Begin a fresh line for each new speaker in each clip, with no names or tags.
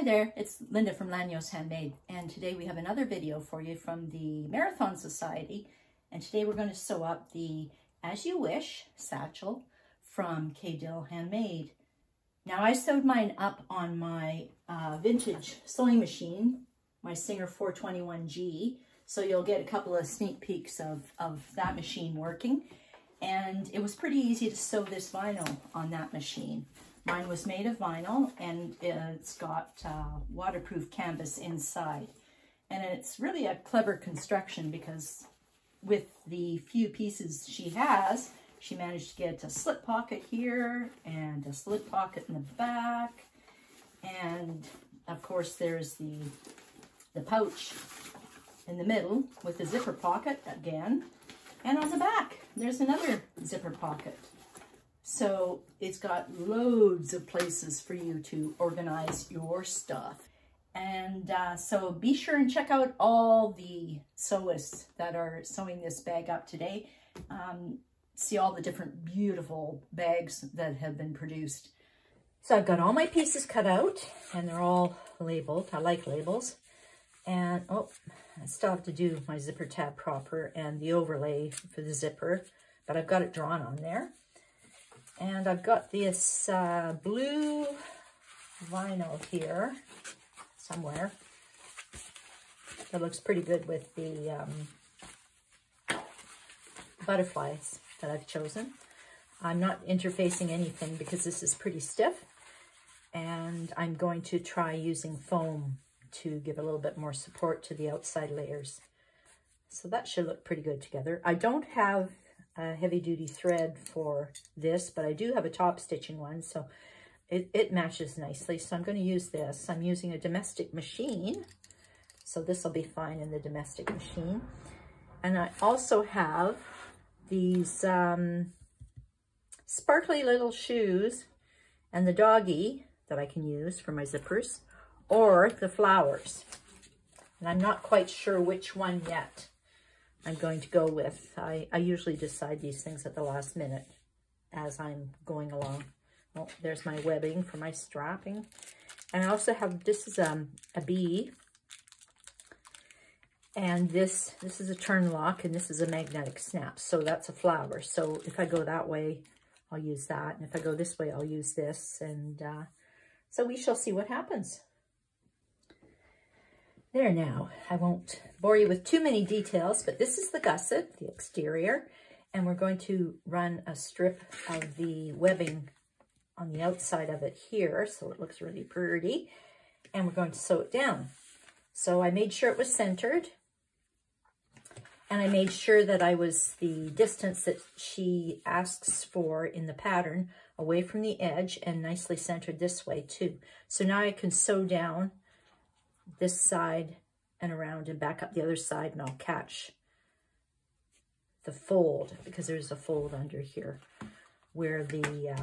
Hi there, it's Linda from Lanyos Handmade, and today we have another video for you from the Marathon Society, and today we're going to sew up the As You Wish satchel from Kay Dill Handmade. Now I sewed mine up on my vintage sewing machine, my Singer 421G, so you'll get a couple of sneak peeks of that machine working, and it was pretty easy to sew this vinyl on that machine. Mine was made of vinyl, and it's got waterproof canvas inside. And it's really a clever construction because with the few pieces she has, she managed to get a slip pocket here and a slip pocket in the back. And of course there's the pouch in the middle with the zipper pocket again. And on the back, there's another zipper pocket. So it's got loads of places for you to organize your stuff. And so be sure and check out all the sewists that are sewing this bag up today. See all the different beautiful bags that have been produced. So I've got all my pieces cut out and they're all labeled. I like labels. And oh, I still have to do my zipper tab proper and the overlay for the zipper, but I've got it drawn on there. And I've got this blue vinyl here somewhere that looks pretty good with the butterflies that I've chosen. I'm not interfacing anything because this is pretty stiff, and I'm going to try using foam to give a little bit more support to the outside layers. So that should look pretty good together. I don't have a heavy-duty thread for this, but I do have a top stitching one, so it matches nicely. So I'm going to use this. I'm using a domestic machine, so this will be fine in the domestic machine. And I also have these sparkly little shoes and the doggy that I can use for my zippers, or the flowers. And I'm not quite sure which one yet I'm going to go with. I usually decide these things at the last minute as I'm going along. Well, there's my webbing for my strapping. And I also have, this is a bee. And this is a turn lock, and this is a magnetic snap. So that's a flower. So if I go that way, I'll use that. And if I go this way, I'll use this. And so we shall see what happens. There now, I won't bore you with too many details, but this is the gusset, the exterior, and we're going to run a strip of the webbing on the outside of it here, so it looks really pretty, and we're going to sew it down. So I made sure it was centered, and I made sure that I was the distance that she asks for in the pattern away from the edge and nicely centered this way too. So now I can sew down this side and around and back up the other side, and I'll catch the fold because there's a fold under here where the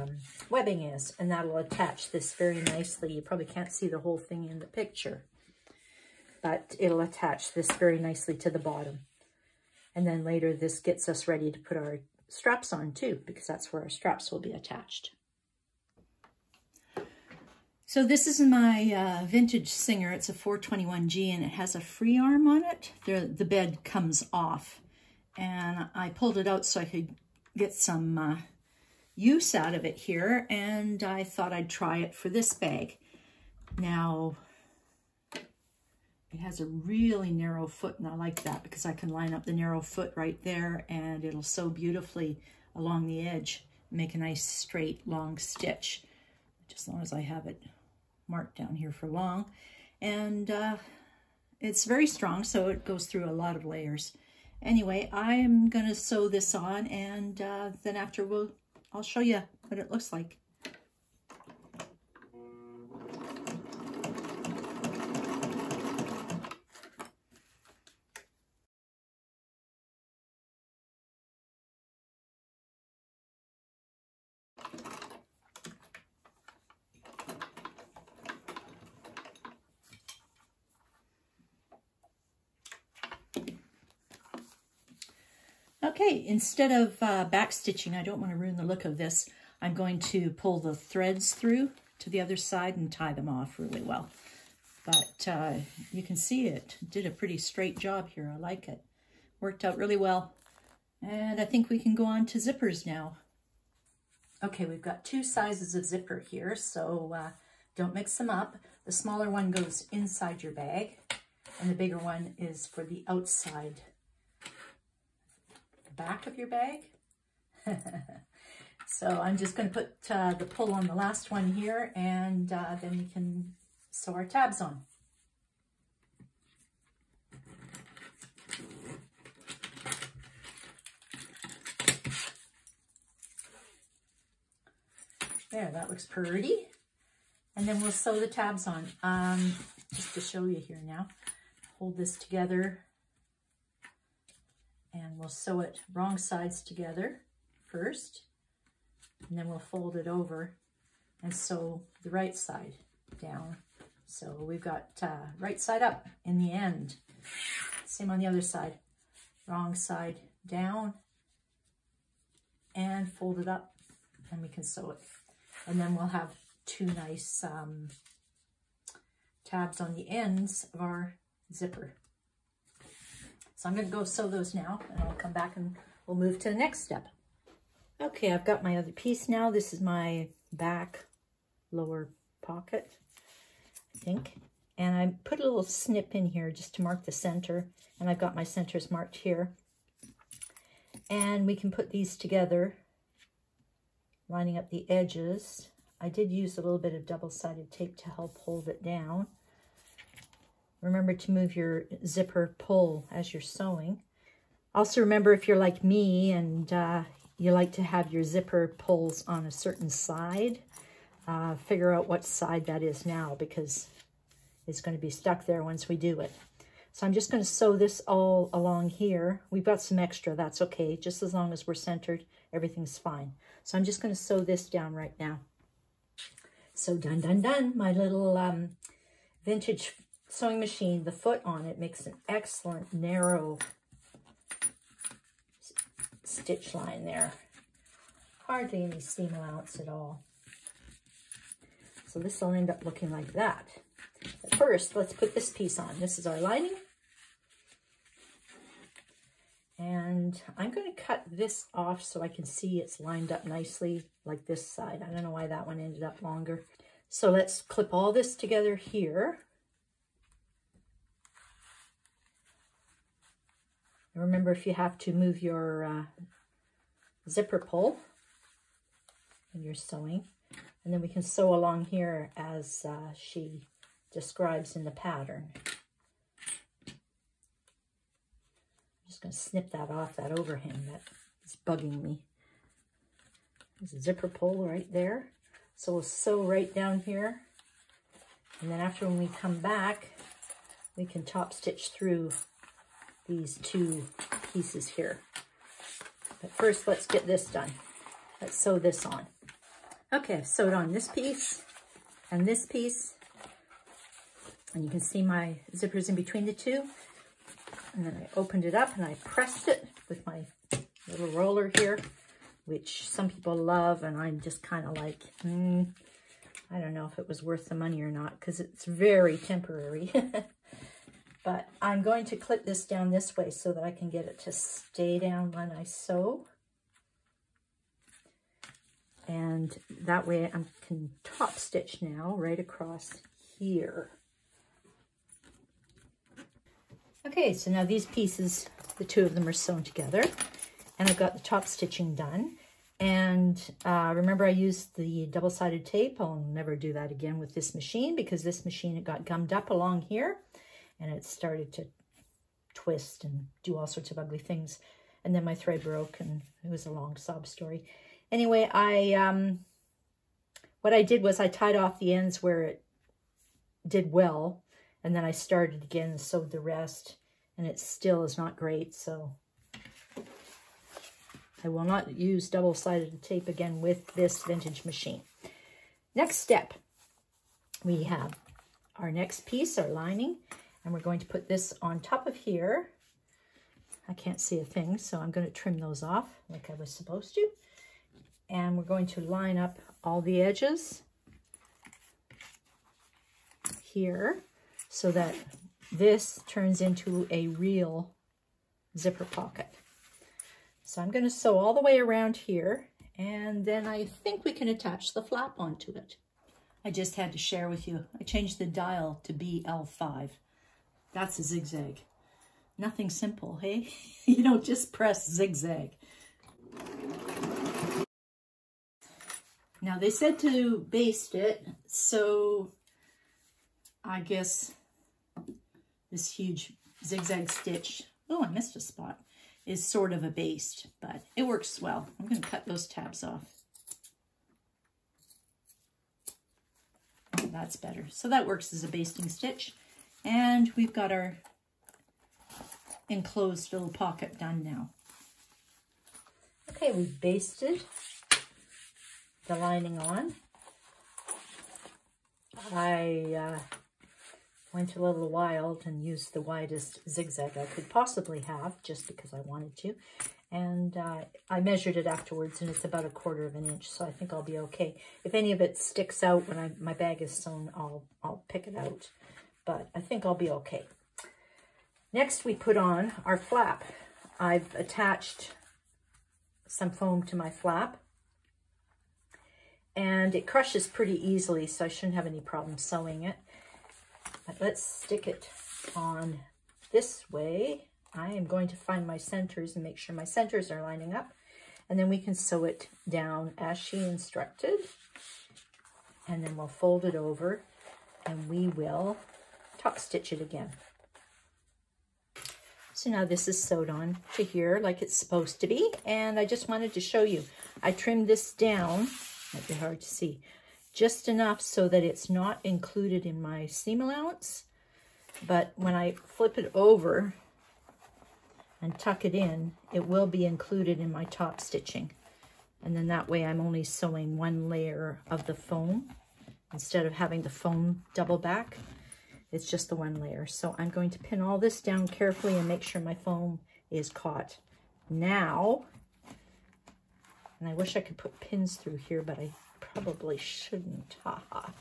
webbing is, and that'll attach this very nicely. You probably can't see the whole thing in the picture, but it'll attach this very nicely to the bottom. And then later this gets us ready to put our straps on too, because that's where our straps will be attached. So this is my vintage Singer. It's a 421G, and it has a free arm on it. The bed comes off, and I pulled it out so I could get some use out of it here, and I thought I'd try it for this bag. Now, it has a really narrow foot, and I like that because I can line up the narrow foot right there, and it'll sew beautifully along the edge, make a nice straight long stitch, just as long as I have it marked down here for long. And it's very strong, so it goes through a lot of layers. Anyway, I am going to sew this on, and then after I'll show you what it looks like. Okay, instead of back stitching, I don't want to ruin the look of this, I'm going to pull the threads through to the other side and tie them off really well. but you can see it did a pretty straight job here. I like it. Worked out really well. And I think we can go on to zippers now. Okay, we've got two sizes of zipper here, so don't mix them up. The smaller one goes inside your bag, and the bigger one is for the outside, the back of your bag. So I'm just going to put the pull on the last one here, and then we can sew our tabs on. There, that looks pretty. And then we'll sew the tabs on. Just to show you here now. Hold this together and we'll sew it wrong sides together first. And then we'll fold it over and sew the right side down. So we've got right side up in the end. Same on the other side. Wrong side down and fold it up, and we can sew it. And then we'll have two nice tabs on the ends of our zipper. So I'm going to go sew those now, and I'll come back and we'll move to the next step. Okay, I've got my other piece now. This is my back lower pocket, I think. And I put a little snip in here just to mark the center. And I've got my centers marked here. And we can put these together, lining up the edges. I did use a little bit of double-sided tape to help hold it down. Remember to move your zipper pull as you're sewing. Also remember, if you're like me and you like to have your zipper pulls on a certain side, figure out what side that is now, because it's going to be stuck there once we do it. So I'm just going to sew this all along here. We've got some extra, that's okay. Just as long as we're centered, everything's fine. So I'm just going to sew this down right now. So done, done, done. My little vintage sewing machine, the foot on it makes an excellent narrow stitch line there. Hardly any seam allowance at all. So this will end up looking like that. But first, let's put this piece on. This is our lining. And I'm going to cut this off so I can see it's lined up nicely like this side. I don't know why that one ended up longer. So let's clip all this together here. And remember, if you have to move your zipper pull when you're sewing, and then we can sew along here as she describes in the pattern. I'm just going to snip that off, that overhang that is bugging me. There's a zipper pull right there. So we'll sew right down here. And then after, when we come back, we can top stitch through these two pieces here. But first, let's get this done. Let's sew this on. Okay, I've sewed on this piece and this piece. And you can see my zippers in between the two. And then I opened it up and I pressed it with my little roller here, which some people love, and I'm just kind of like, I don't know if it was worth the money or not, because it's very temporary. But I'm going to clip this down this way so that I can get it to stay down when I sew. And that way I can top stitch now right across here. Okay, so now these pieces, the two of them are sewn together, and I've got the top stitching done. And remember, I used the double-sided tape. I'll never do that again with this machine, because this machine, it got gummed up along here and it started to twist and do all sorts of ugly things. And then my thread broke, and it was a long sob story. Anyway, what I did was I tied off the ends where it did well, and then I started again and sewed the rest, and it still is not great, so I will not use double-sided tape again with this vintage machine. Next step, we have our next piece, our lining, and we're going to put this on top of here. I can't see a thing, so I'm going to trim those off like I was supposed to. And we're going to line up all the edges here so that this turns into a real zipper pocket. So I'm going to sew all the way around here, and then I think we can attach the flap onto it. I just had to share with you, I changed the dial to BL5. That's a zigzag. Nothing simple, hey? You don't just press zigzag. Now they said to baste it, so I guess this huge zigzag stitch, oh, I missed a spot, is sort of a baste, but it works well. I'm going to cut those tabs off. That's better. So that works as a basting stitch. And we've got our enclosed little pocket done now. Okay, we've basted the lining on. I went a little wild and used the widest zigzag I could possibly have, just because I wanted to. And I measured it afterwards, and it's about 1/4 of an inch, so I think I'll be okay. If any of it sticks out when my bag is sewn, I'll pick it out. But I think I'll be okay. Next, we put on our flap. I've attached some foam to my flap, and it crushes pretty easily, so I shouldn't have any problem sewing it. But let's stick it on this way. I am going to find my centers and make sure my centers are lining up, and then we can sew it down as she instructed, and then we'll fold it over and we will top stitch it again. So now this is sewed on to here like it's supposed to be, and I just wanted to show you. I trimmed this down, might be hard to see, just enough so that it's not included in my seam allowance, but when I flip it over and tuck it in, it will be included in my top stitching. And then that way I'm only sewing one layer of the foam. Instead of having the foam double back, it's just the one layer. So I'm going to pin all this down carefully and make sure my foam is caught now. And I wish I could put pins through here, but I probably shouldn't. Haha.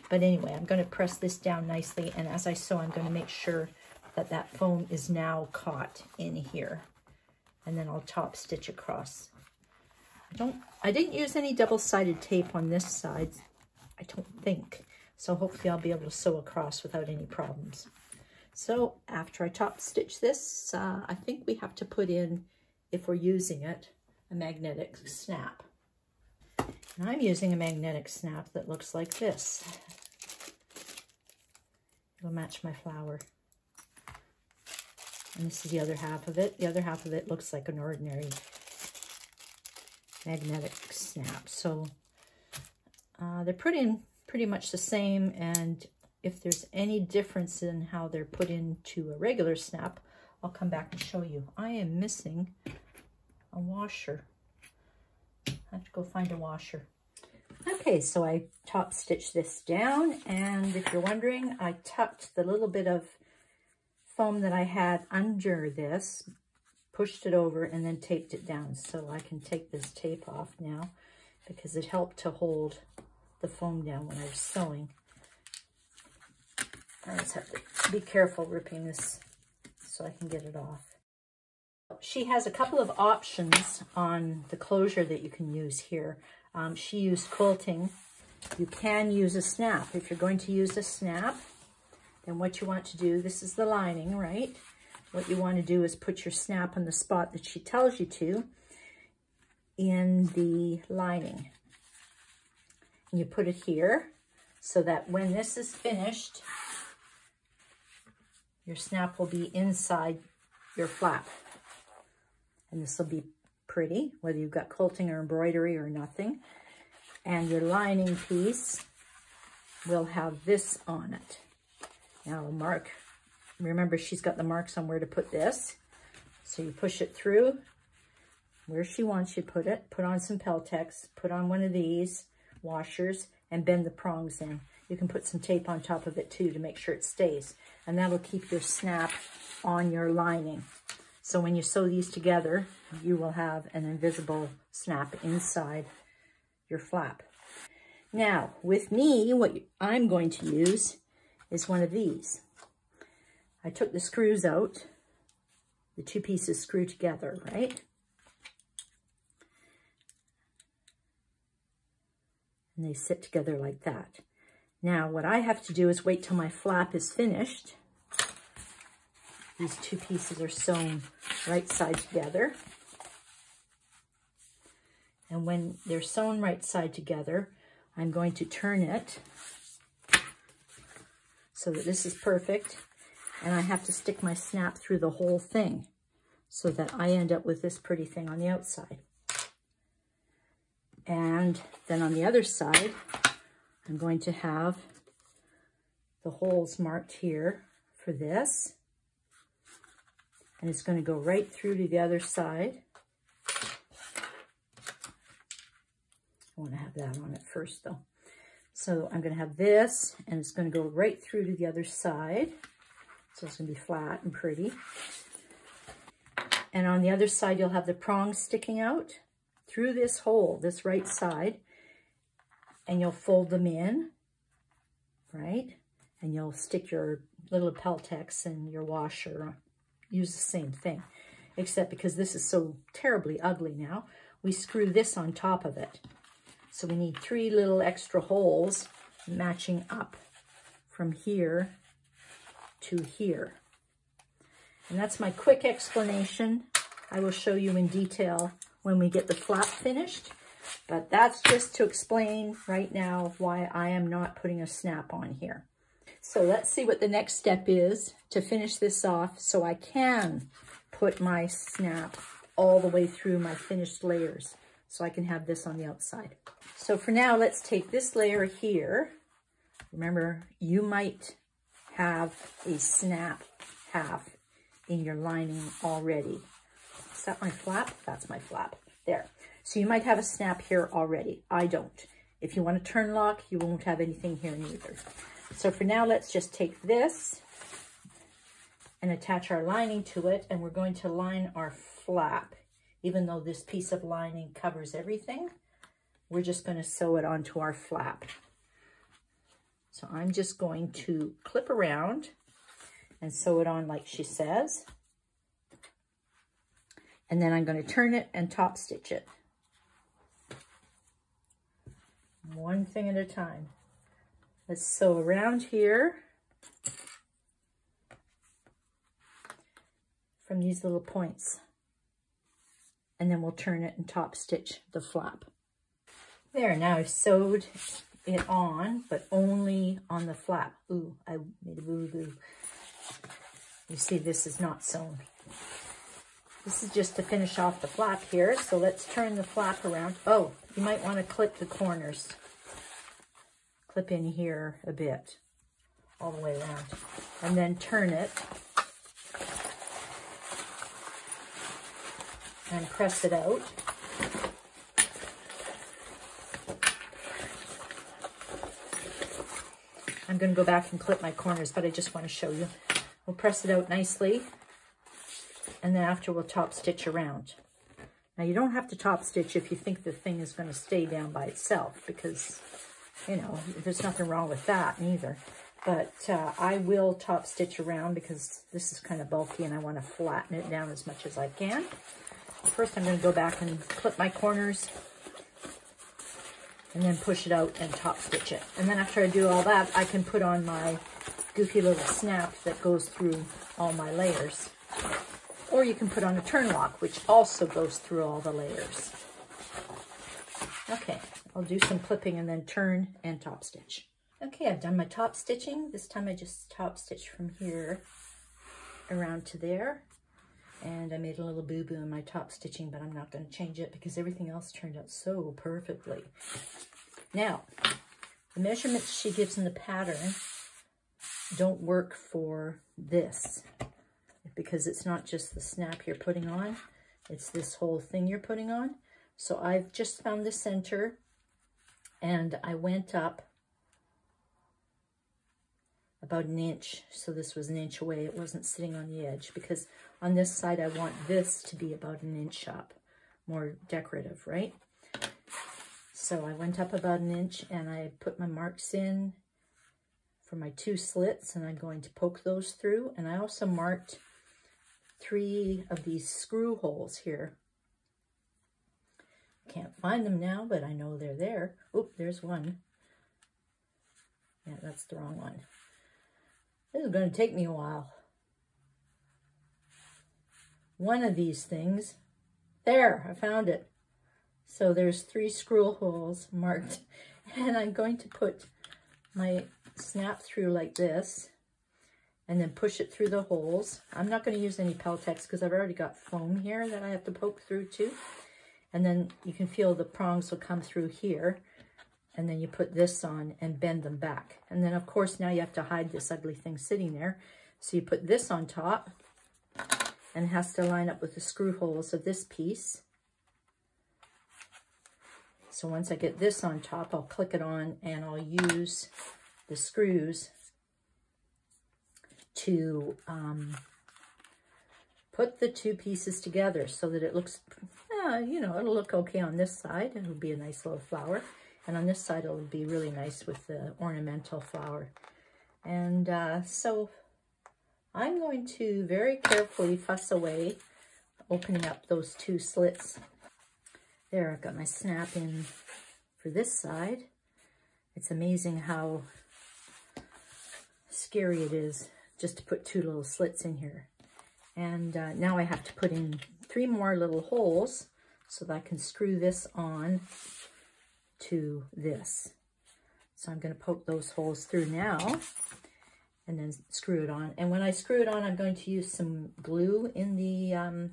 But anyway, I'm going to press this down nicely, and as I sew, I'm going to make sure that that foam is now caught in here, and then I'll top stitch across. I didn't use any double-sided tape on this side, I don't think, so hopefully I'll be able to sew across without any problems. So after I top stitch this, I think we have to put in, if we're using it, a magnetic snap. And I'm using a magnetic snap that looks like this. It'll match my flower. And this is the other half of it. The other half of it looks like an ordinary magnetic snap. So they're pretty much the same, and if there's any difference in how they're put into a regular snap, I'll come back and show you. I am missing a washer. I have to go find a washer. Okay, so I top stitched this down, and if you're wondering, I tucked the little bit of foam that I had under this, pushed it over, and then taped it down. So I can take this tape off now because it helped to hold the foam down when I was sewing. I just have to be careful ripping this so I can get it off. She has a couple of options on the closure that you can use here. She used quilting. You can use a snap. If you're going to use a snap, then what you want to do, this is the lining, right? What you want to do is put your snap on the spot that she tells you to in the lining. And you put it here so that when this is finished, your snap will be inside your flap. And this will be pretty, whether you've got quilting or embroidery or nothing. And your lining piece will have this on it. Now mark, remember she's got the marks on where to put this. So you push it through where she wants you to put it, put on some Peltex, put on one of these washers, and bend the prongs in. You can put some tape on top of it too to make sure it stays. And that'll keep your snap on your lining. So when you sew these together, you will have an invisible snap inside your flap. Now, with me, what I'm going to use is one of these. I took the screws out. The two pieces screw together, right? And they sit together like that. Now, what I have to do is wait till my flap is finished. These two pieces are sewn right side together. And when they're sewn right side together, I'm going to turn it so that this is perfect. And I have to stick my snap through the whole thing so that I end up with this pretty thing on the outside. And then on the other side, I'm going to have the holes marked here for this. And it's going to go right through to the other side. I want to have that on it first though. So I'm going to have this, and it's going to go right through to the other side. So it's going to be flat and pretty. And on the other side, you'll have the prongs sticking out through this hole, this right side, and you'll fold them in, right? And you'll stick your little Peltex and your washer, use the same thing, except because this is so terribly ugly now, we screw this on top of it. So we need 3 little extra holes matching up from here to here. And that's my quick explanation. I will show you in detail when we get the flap finished, but that's just to explain right now why I am not putting a snap on here. So let's see what the next step is to finish this off so I can put my snap all the way through my finished layers so I can have this on the outside. So for now, let's take this layer here. Remember, you might have a snap half in your lining already. Is that my flap? That's my flap. There. So you might have a snap here already. I don't. If you want to turn lock, you won't have anything here neither. So for now, let's just take this and attach our lining to it, and we're going to line our flap. Even though this piece of lining covers everything, we're just going to sew it onto our flap. So I'm just going to clip around and sew it on like she says. And then I'm going to turn it and top stitch it. One thing at a time. Let's sew around here from these little points. And then we'll turn it and top stitch the flap. There, now I've sewed it on, but only on the flap. Ooh, I made a boo-boo. You see, this is not sewn. This is just to finish off the flap here. So let's turn the flap around. Oh, you might want to clip the corners. Clip in here a bit, all the way around. And then turn it. And press it out. I'm going to go back and clip my corners, but I just want to show you. We'll press it out nicely, and then after we'll top stitch around. Now you don't have to top stitch if you think the thing is going to stay down by itself, because, you know, there's nothing wrong with that neither. But I will top stitch around because this is kind of bulky and I want to flatten it down as much as I can. First, I'm going to go back and clip my corners and then push it out and top stitch it. And then after I do all that, I can put on my goofy little snap that goes through all my layers. Or you can put on a turn lock, which also goes through all the layers. Okay, I'll do some clipping and then turn and top stitch. Okay, I've done my top stitching. This time I just top stitch from here around to there. And I made a little boo-boo in my top stitching, but I'm not going to change it because everything else turned out so perfectly. Now, the measurements she gives in the pattern don't work for this because it's not just the snap you're putting on, it's this whole thing you're putting on. So I've just found the center and I went up about an inch. So this was an inch away. It wasn't sitting on the edge because on this side, I want this to be about an inch up, more decorative, right? So I went up about an inch and I put my marks in for my 2 slits, and I'm going to poke those through. And I also marked 3 of these screw holes here. Can't find them now, but I know they're there. Oop, there's one. Yeah, that's the wrong one. This is going to take me a while. One of these things. There, I found it. So there's 3 screw holes marked. And I'm going to put my snap through like this and then push it through the holes. I'm not going to use any Peltex because I've already got foam here that I have to poke through too. And then you can feel the prongs will come through here. And then you put this on and bend them back. And then of course now you have to hide this ugly thing sitting there. So you put this on top and it has to line up with the screw holes of this piece. So once I get this on top, I'll click it on and I'll use the screws to put the 2 pieces together so that it looks, you know, it'll look okay on this side. It'll be a nice little flower. And on this side, it'll be really nice with the ornamental flower. And so I'm going to very carefully fuss away, opening up those 2 slits. There, I've got my snap in for this side. It's amazing how scary it is just to put 2 little slits in here. And now I have to put in 3 more little holes so that I can screw this on to this. So I'm going to poke those holes through now and then screw it on. And when I screw it on, I'm going to use some glue in the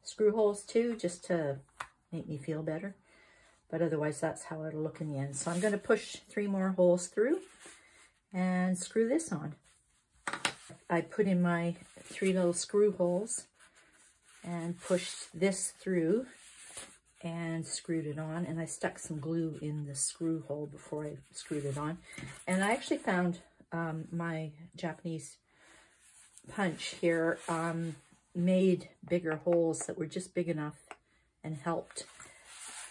screw holes too, just to make me feel better. But otherwise, that's how it'll look in the end. So I'm going to push 3 more holes through and screw this on. I put in my 3 little screw holes and pushed this through and screwed it on. And I stuck some glue in the screw hole before I screwed it on. And I actually found my Japanese punch here made bigger holes that were just big enough and helped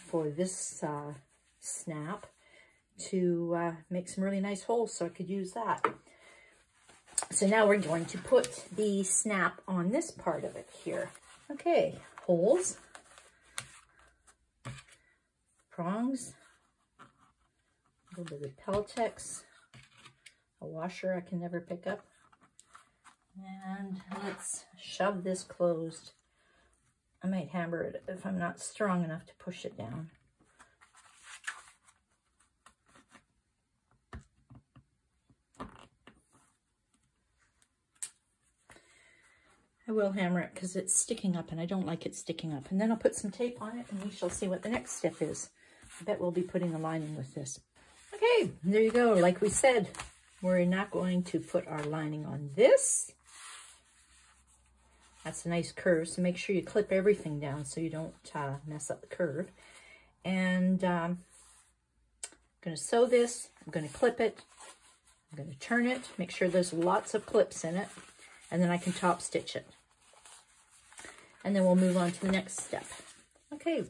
for this snap to make some really nice holes, so I could use that. So now we're going to put the snap on this part of it here. Okay, holes, prongs, a little bit of Peltex, a washer I can never pick up, and let's shove this closed. I might hammer it if I'm not strong enough to push it down. I will hammer it because it's sticking up and I don't like it sticking up. And then I'll put some tape on it and we shall see what the next step is. I bet we'll be putting a lining with this. Okay, there you go. Like we said, we're not going to put our lining on this. That's a nice curve, so make sure you clip everything down so you don't mess up the curve. And I'm going to sew this, I'm going to clip it, I'm going to turn it, make sure there's lots of clips in it, and then I can top stitch it. And then we'll move on to the next step. Okay,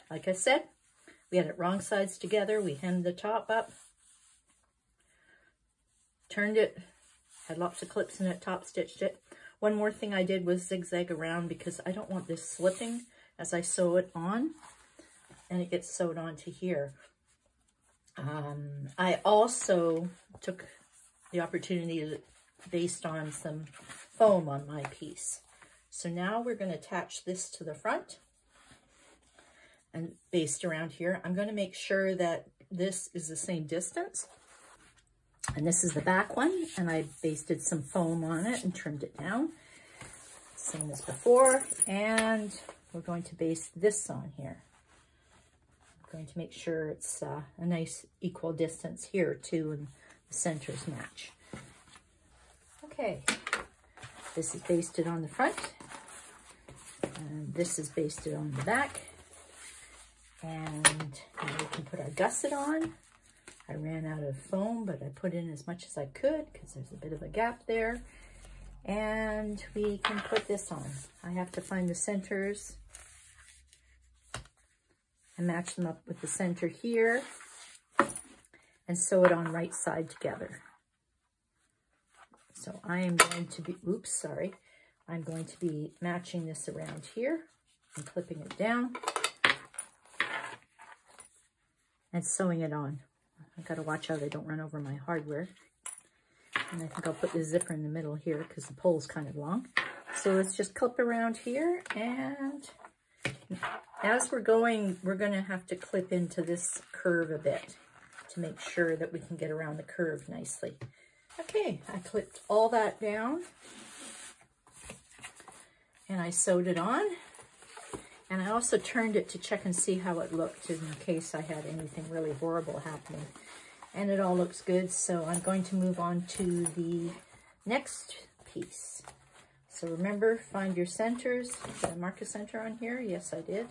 like I said, we had it wrong sides together, we hemmed the top up, turned it, had lots of clips in it, top stitched it. One more thing I did was zigzag around because I don't want this slipping as I sew it on, and it gets sewed onto here. I also took the opportunity to baste on some foam on my piece. So now we're going to attach this to the front and baste around here. I'm going to make sure that this is the same distance. And this is the back one, and I basted some foam on it and trimmed it down. Same as before, and we're going to baste this on here. I'm going to make sure it's a nice equal distance here too, and the centers match. Okay, this is basted on the front, and this is basted on the back. And now we can put our gusset on. I ran out of foam, but I put in as much as I could because there's a bit of a gap there. And we can put this on. I have to find the centers and match them up with the center here and sew it on right side together. So I am going to be, oops, sorry. I'm going to be matching this around here and clipping it down and sewing it on. I gotta watch out I don't run over my hardware. And I think I'll put the zipper in the middle here because the pole's kind of long. So let's just clip around here, and as we're going, we're gonna have to clip into this curve a bit to make sure that we can get around the curve nicely. Okay, I clipped all that down and I sewed it on. And I also turned it to check and see how it looked in case I had anything really horrible happening. And it all looks good, so I'm going to move on to the next piece. So remember, find your centers. Did I mark a center on here? Yes, I did.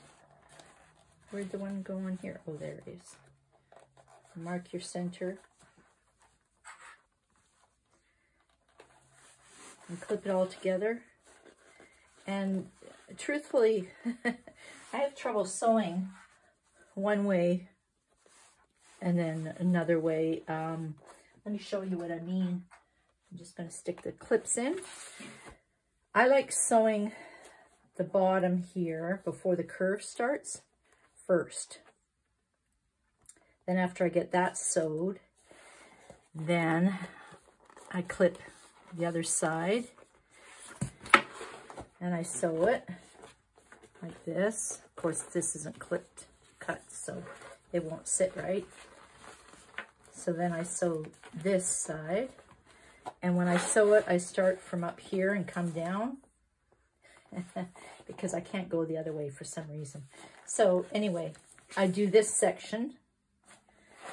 Where'd the one go on here? Oh, there it is. Mark your center. And clip it all together. And truthfully, I have trouble sewing one way and then another way. Let me show you what I mean. I'm just going to stick the clips in. I like sewing the bottom here before the curve starts first. Then after I get that sewed, then I clip the other side and I sew it like this. Of course, this isn't cut, so it won't sit right. So then I sew this side, and when I sew it, I start from up here and come down because I can't go the other way for some reason. So anyway, I do this section,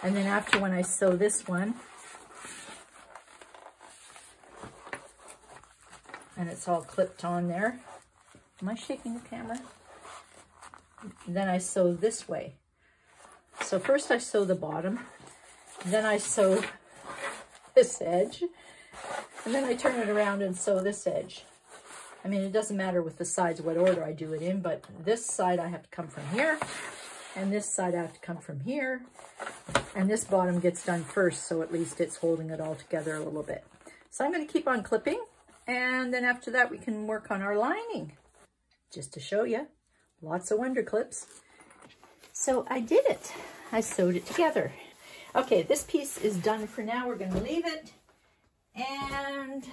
and then after when I sew this one, and it's all clipped on there. Am I shaking the camera? Then I sew this way. So first I sew the bottom, then I sew this edge, and then I turn it around and sew this edge. I mean, it doesn't matter with the sides what order I do it in, but this side I have to come from here, and this side I have to come from here, and this bottom gets done first, so at least it's holding it all together a little bit. So I'm going to keep on clipping, and then after that we can work on our lining. Just to show you, lots of wonder clips. So I did it. I sewed it together. Okay, this piece is done for now. We're going to leave it. And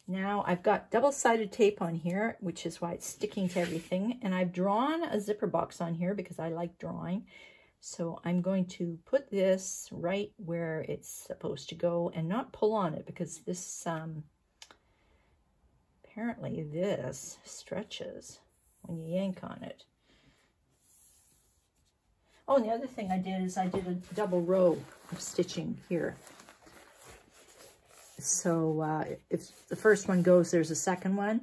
now I've got double-sided tape on here, which is why it's sticking to everything. And I've drawn a zipper box on here because I like drawing. So I'm going to put this right where it's supposed to go and not pull on it because this, apparently this stretches when you yank on it. Oh, and the other thing I did is I did a double row of stitching here. So if the first one goes, there's a second one.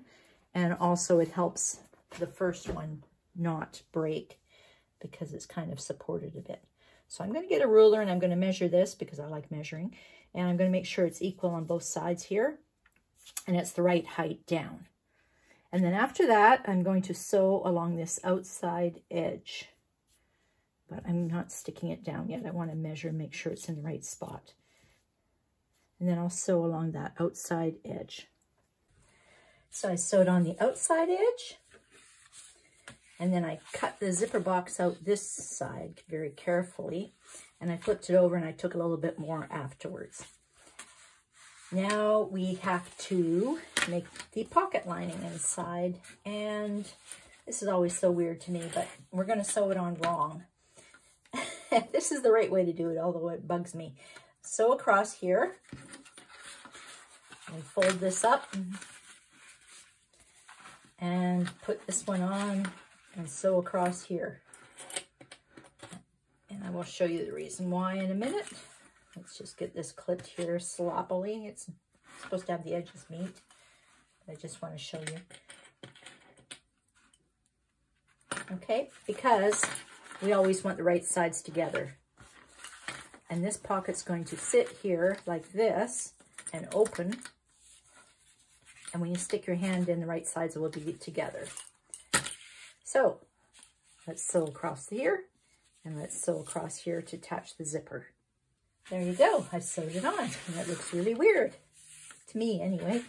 And also it helps the first one not break because it's kind of supported a bit. So I'm going to get a ruler and I'm going to measure this because I like measuring. And I'm going to make sure it's equal on both sides here. And it's the right height down. And then after that, I'm going to sew along this outside edge. But I'm not sticking it down yet. I want to measure and make sure it's in the right spot. And then I'll sew along that outside edge. So I sewed on the outside edge. And then I cut the zipper box out this side very carefully. And I flipped it over and I took a little bit more afterwards. Now we have to make the pocket lining inside. And this is always so weird to me, but we're going to sew it on wrong. This is the right way to do it, although it bugs me. Sew across here and fold this up and put this one on and sew across here. And I will show you the reason why in a minute. Let's just get this clipped here sloppily. It's supposed to have the edges meet. I just want to show you. Okay, because we always want the right sides together. And this pocket's going to sit here like this and open. And when you stick your hand in, the right sides will be together. So let's sew across here and let's sew across here to attach the zipper. There you go. I sewed it on and it looks really weird. to me anyway,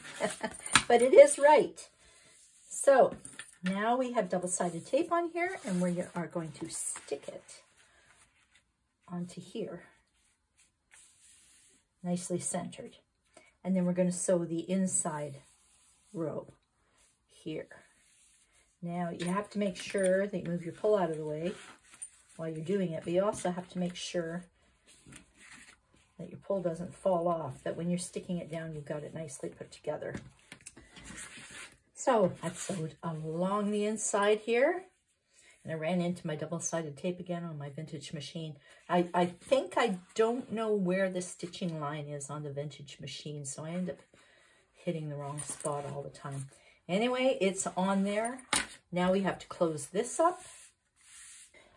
but it is right. So now we have double-sided tape on here, and we are going to stick it onto here, nicely centered. And then we're going to sew the inside row here. Now you have to make sure that you move your pull out of the way while you're doing it, but you also have to make sure that your pull doesn't fall off, that when you're sticking it down, you've got it nicely put together. So I've sewed along the inside here, and I ran into my double-sided tape again on my vintage machine. I think I don't know where the stitching line is on the vintage machine, so I end up hitting the wrong spot all the time. Anyway, it's on there. Now we have to close this up.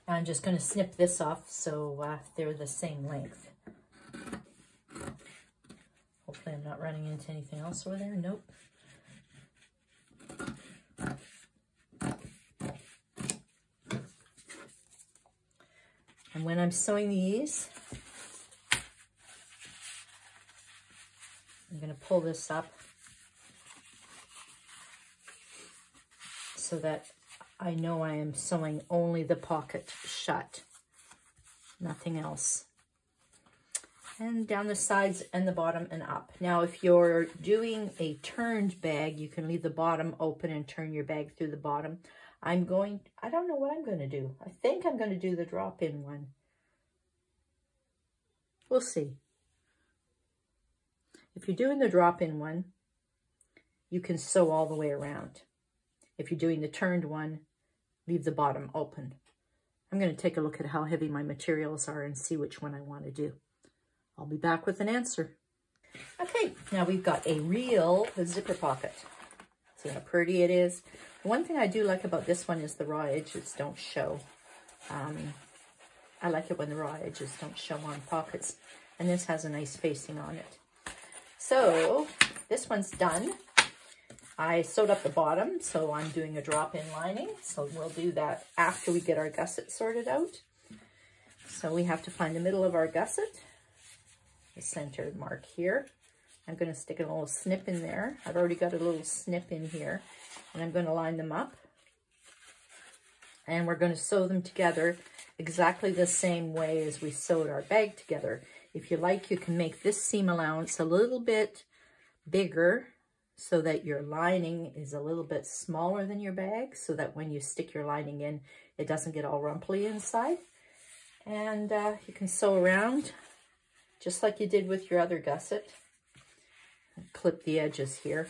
I'm just going to snip this off so they're the same length. Hopefully I'm not running into anything else over there. Nope. And when I'm sewing these, I'm going to pull this up so that I know I am sewing only the pocket shut, nothing else. And down the sides and the bottom and up. Now, if you're doing a turned bag, you can leave the bottom open and turn your bag through the bottom. I don't know what I'm going to do. I think I'm going to do the drop-in one. We'll see. If you're doing the drop-in one, you can sew all the way around. If you're doing the turned one, leave the bottom open. I'm going to take a look at how heavy my materials are and see which one I want to do. I'll be back with an answer. Okay, now we've got a real zipper pocket. See how pretty it is? The one thing I do like about this one is the raw edges don't show. I like it when the raw edges don't show on pockets. And this has a nice facing on it. So this one's done. I sewed up the bottom, so I'm doing a drop-in lining. So we'll do that after we get our gusset sorted out. So we have to find the middle of our gusset, the center mark here. I'm going to stick a little snip in there. I've already got a little snip in here, and I'm going to line them up. And we're going to sew them together exactly the same way as we sewed our bag together. If you like, you can make this seam allowance a little bit bigger so that your lining is a little bit smaller than your bag, so that when you stick your lining in, it doesn't get all rumply inside. And you can sew around just like you did with your other gusset. Clip the edges here.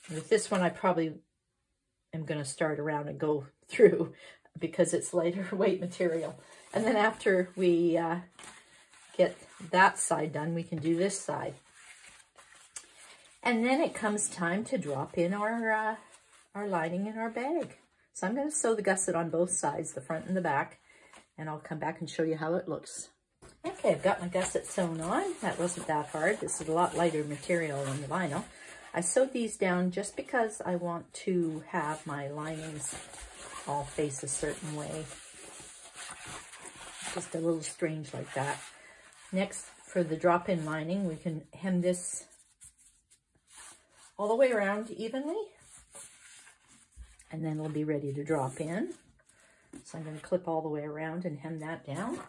With this one, I probably am going to start around and go through because it's lighter weight material. And then after we get that side done, we can do this side. And then it comes time to drop in our lining in our bag. So I'm going to sew the gusset on both sides, the front and the back, and I'll come back and show you how it looks. Okay, I've got my gusset sewn on. That wasn't that hard. This is a lot lighter material than the vinyl. I sewed these down just because I want to have my linings all face a certain way. Just a little strange like that. Next, for the drop-in lining, we can hem this all the way around evenly, and then it'll be ready to drop in. So I'm going to clip all the way around and hem that down.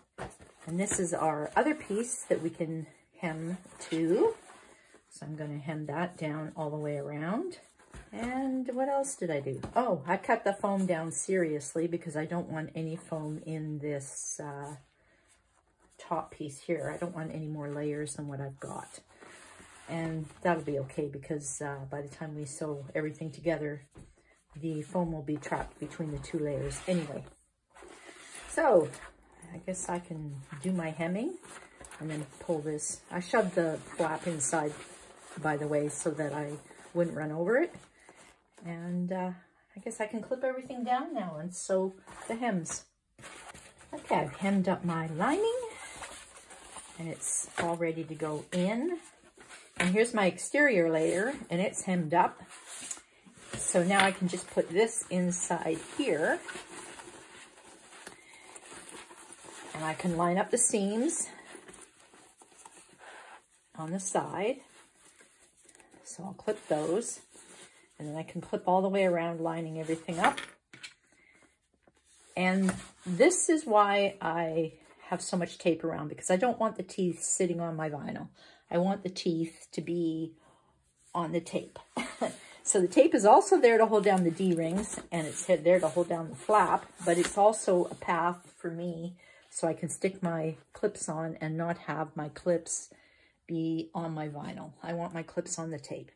And this is our other piece that we can hem to. So I'm going to hem that down all the way around. And what else did I do? Oh, I cut the foam down seriously because I don't want any foam in this top piece here. I don't want any more layers than what I've got. And that'll be okay because by the time we sew everything together, the foam will be trapped between the two layers anyway. So I guess I can do my hemming and then pull this. I shoved the flap inside, by the way, so that I wouldn't run over it. And I guess I can clip everything down now and sew the hems. Okay, I've hemmed up my lining and it's all ready to go in. And here's my exterior layer, and it's hemmed up. So now I can just put this inside here. And I can line up the seams on the side. So I'll clip those, and then I can clip all the way around, lining everything up. And this is why I have so much tape around, because I don't want the teeth sitting on my vinyl. I want the teeth to be on the tape. So the tape is also there to hold down the D-rings, and it's there to hold down the flap, but it's also a path for me so I can stick my clips on and not have my clips be on my vinyl. I want my clips on the tape.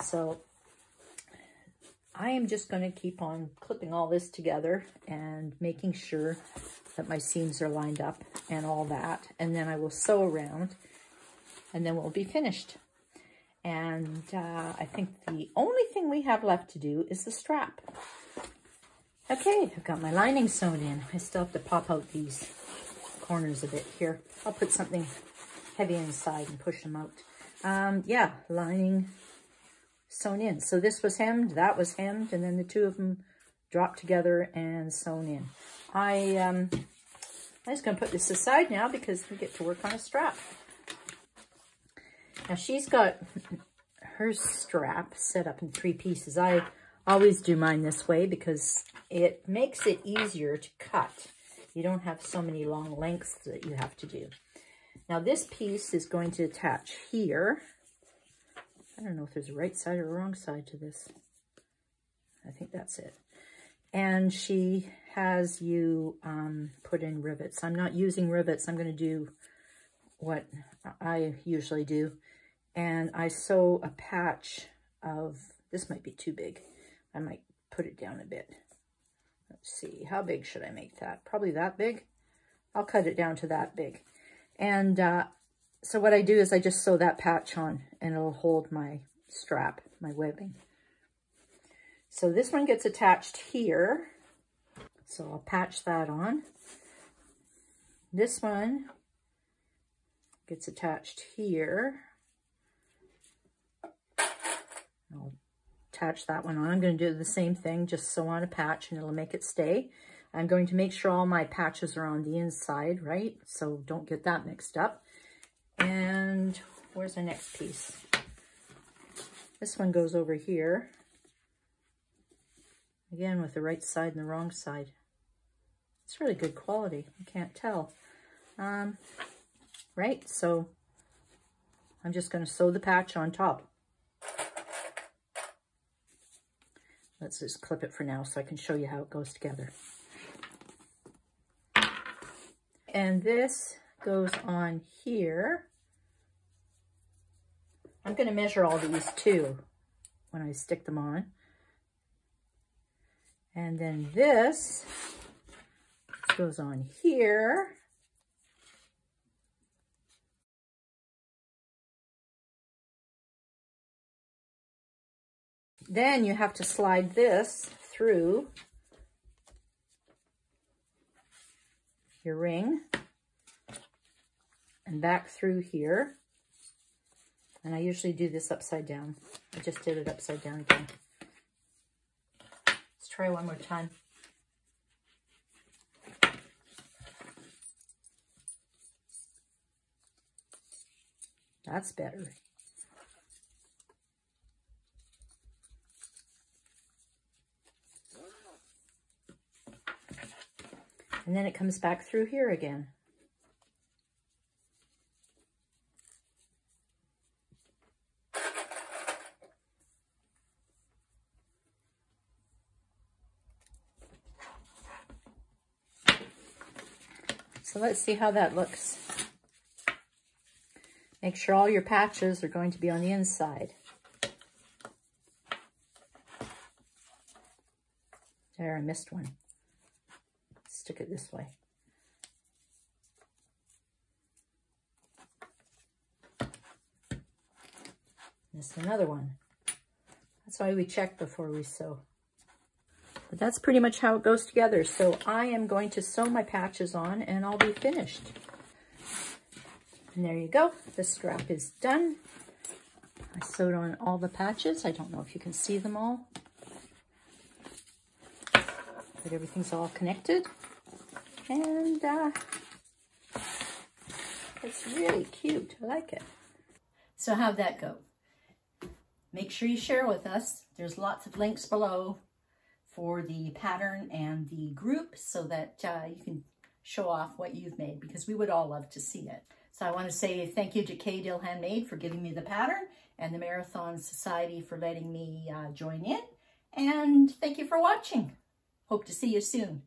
So I am just going to keep on clipping all this together and making sure that my seams are lined up and all that. And then I will sew around, and then we'll be finished. And I think the only thing we have left to do is the strap. Okay, I've got my lining sewn in. I still have to pop out these corners a bit here. I'll put something heavy inside and push them out. Yeah, lining sewn in. So this was hemmed, that was hemmed, and then the two of them dropped together and sewn in. I'm just going to put this aside now because we get to work on a strap. Now she's got her strap set up in 3 pieces. I always do mine this way because it makes it easier to cut. You don't have so many long lengths that you have to do. Now this piece is going to attach here. I don't know if there's a right side or a wrong side to this. I think that's it. And she has you put in rivets. I'm not using rivets. I'm going to do what I usually do. And I sew a patch of, this might be too big. I might put it down a bit. Let's see, how big should I make that? Probably that big. I'll cut it down to that big. And so what I do is I just sew that patch on, and it'll hold my strap, my webbing. So this one gets attached here. So I'll patch that on. This one gets attached here. I'll attach that one on. I'm going to do the same thing, just sew on a patch and it'll make it stay. I'm going to make sure all my patches are on the inside, right? So don't get that mixed up. And where's the next piece? This one goes over here. Again, with the right side and the wrong side. It's really good quality. I can't tell. Right? So I'm just going to sew the patch on top. Let's just clip it for now so I can show you how it goes together. And this goes on here. I'm going to measure all these too when I stick them on. And then this goes on here. Then you have to slide this through your ring and back through here. And I usually do this upside down. I just did it upside down again. Let's try one more time. That's better. And then it comes back through here again. So let's see how that looks. Make sure all your patches are going to be on the inside. There, I missed one. Stick it this way. Missed another one. That's why we check before we sew. But that's pretty much how it goes together. So I am going to sew my patches on and I'll be finished. And there you go. The strap is done. I sewed on all the patches. I don't know if you can see them all. But everything's all connected. And it's really cute. I like it. So how'd that go? make sure you share with us. There's lots of links below for the pattern and the group so that you can show off what you've made, because we would all love to see it. So I want to say thank you to K-Dill Handmade for giving me the pattern, and the Marathon Society for letting me join in. And thank you for watching. Hope to see you soon.